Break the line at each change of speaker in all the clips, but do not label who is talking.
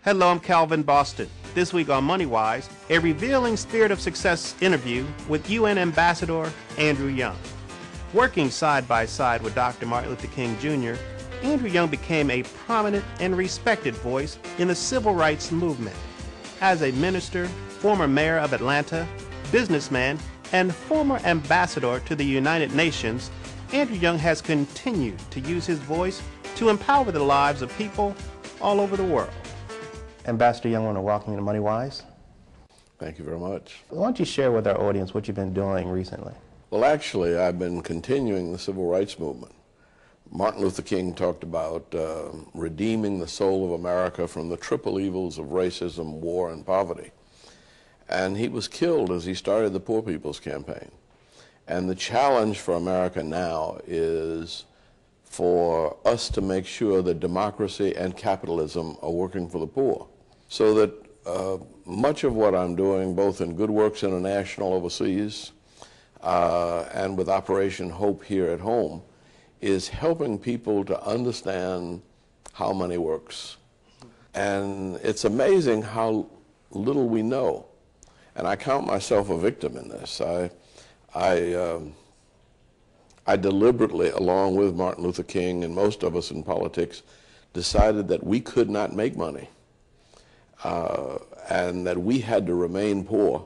Hello, I'm Kelvin Boston. This week on MoneyWise, a revealing Spirit of Success interview with UN Ambassador Andrew Young. Working side by side with Dr. Martin Luther King Jr., Andrew Young became a prominent and respected voice in the civil rights movement. As a minister, former mayor of Atlanta, businessman, and former ambassador to the United Nations, Andrew Young has continued to use his voice to empower the lives of people all over the world. Ambassador Young, I want to welcome you to MoneyWise.
Thank you very much.
Why don't you share with our audience what you've been doing recently?
Well, actually, I've been continuing the civil rights movement. Martin Luther King talked about redeeming the soul of America from the triple evils of racism, war, and poverty. And he was killed as he started the Poor People's Campaign. And the challenge for America now is for us to make sure that democracy and capitalism are working for the poor. So that much of what I'm doing, both in Good Works International overseas and with Operation Hope here at home, is helping people to understand how money works. And it's amazing how little we know. And I count myself a victim in this. I deliberately, along with Martin Luther King and most of us in politics, decided that we could not make money and that we had to remain poor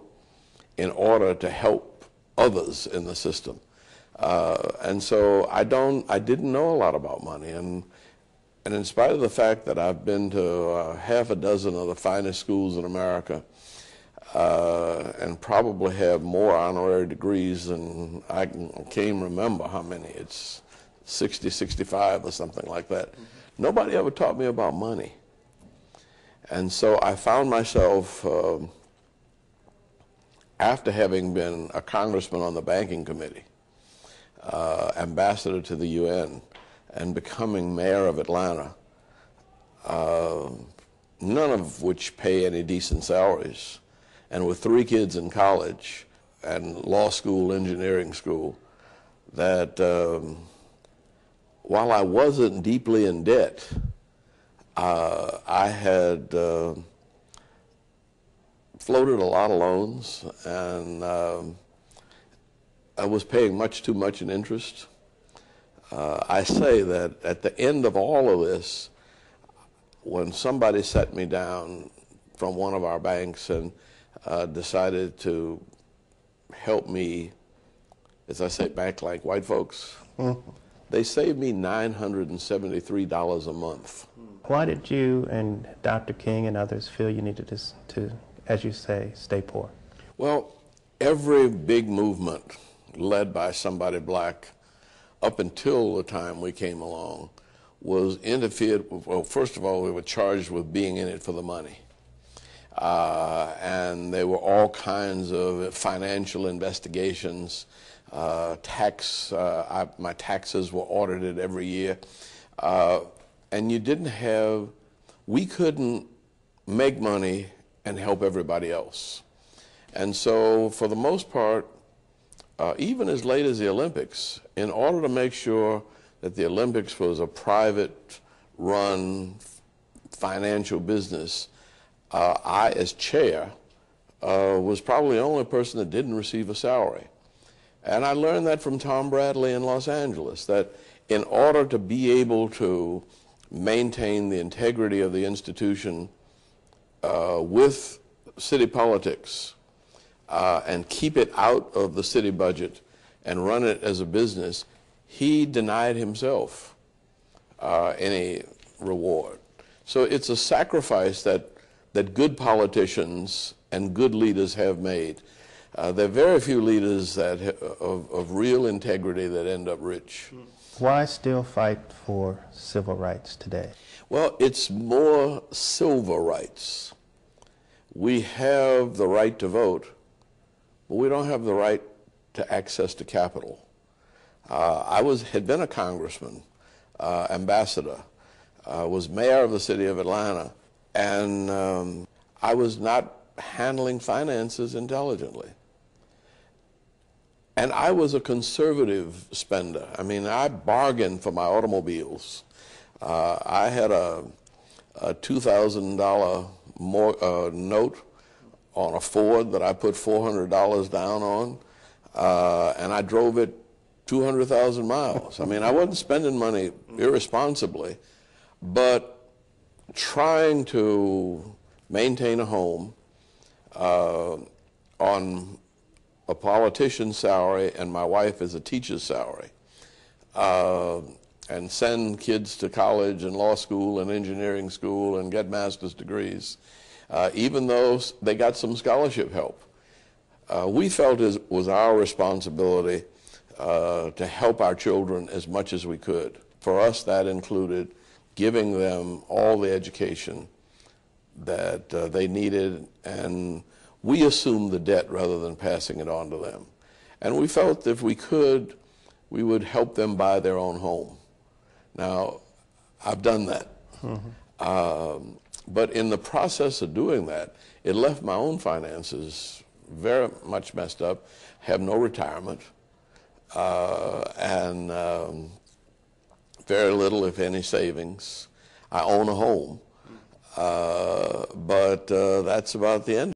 in order to help others in the system. And so I didn't know a lot about money. And in spite of the fact that I've been to half a dozen of the finest schools in America, and probably have more honorary degrees than I can't remember how many. It's 60, 65 or something like that. Mm-hmm. Nobody ever taught me about money. And so I found myself, after having been a congressman on the banking committee, ambassador to the UN, and becoming mayor of Atlanta, none of which pay any decent salaries, and with 3 kids in college and law school, engineering school, that while I wasn't deeply in debt, I had floated a lot of loans, and I was paying much too much in interest. I say that at the end of all of this, when somebody sat me down from one of our banks and decided to help me, as I say, back like white folks. Mm-hmm. They saved me $973 a month.
Why did you and Dr. King and others feel you needed to, as you say, stay poor?
Well, every big movement led by somebody black up until the time we came along was interfered with. Well, first of all, we were charged with being in it for the money. And there were all kinds of financial investigations. My taxes were audited every year. And we couldn't make money and help everybody else. And so for the most part, even as late as the Olympics, in order to make sure that the Olympics was a private run financial business, I, as chair, was probably the only person that didn't receive a salary. And I learned that from Tom Bradley in Los Angeles, that in order to be able to maintain the integrity of the institution with city politics and keep it out of the city budget and run it as a business, he denied himself any reward. So it's a sacrifice that good politicians and good leaders have made. There are very few leaders that of real integrity that end up rich.
Why still fight for civil rights today?
Well, it's more civil rights. We have the right to vote, but we don't have the right to access to capital. I had been a congressman, ambassador, was mayor of the city of Atlanta, and I was not handling finances intelligently. And I was a conservative spender. I mean, I bargained for my automobiles. I had a a $2,000 note on a Ford that I put $400 down on, and I drove it 200,000 miles. I mean, I wasn't spending money irresponsibly, but trying to maintain a home on a politician's salary, and my wife is a teacher's salary, and send kids to college and law school and engineering school and get master's degrees, even though they got some scholarship help. We felt it was our responsibility to help our children as much as we could. For us, that included giving them all the education that they needed, and we assumed the debt rather than passing it on to them. And we felt that if we could, we would help them buy their own home. Now, I've done that. But in the process of doing that, it left my own finances very much messed up, have no retirement, and very little, if any, savings. I own a home, but that's about the end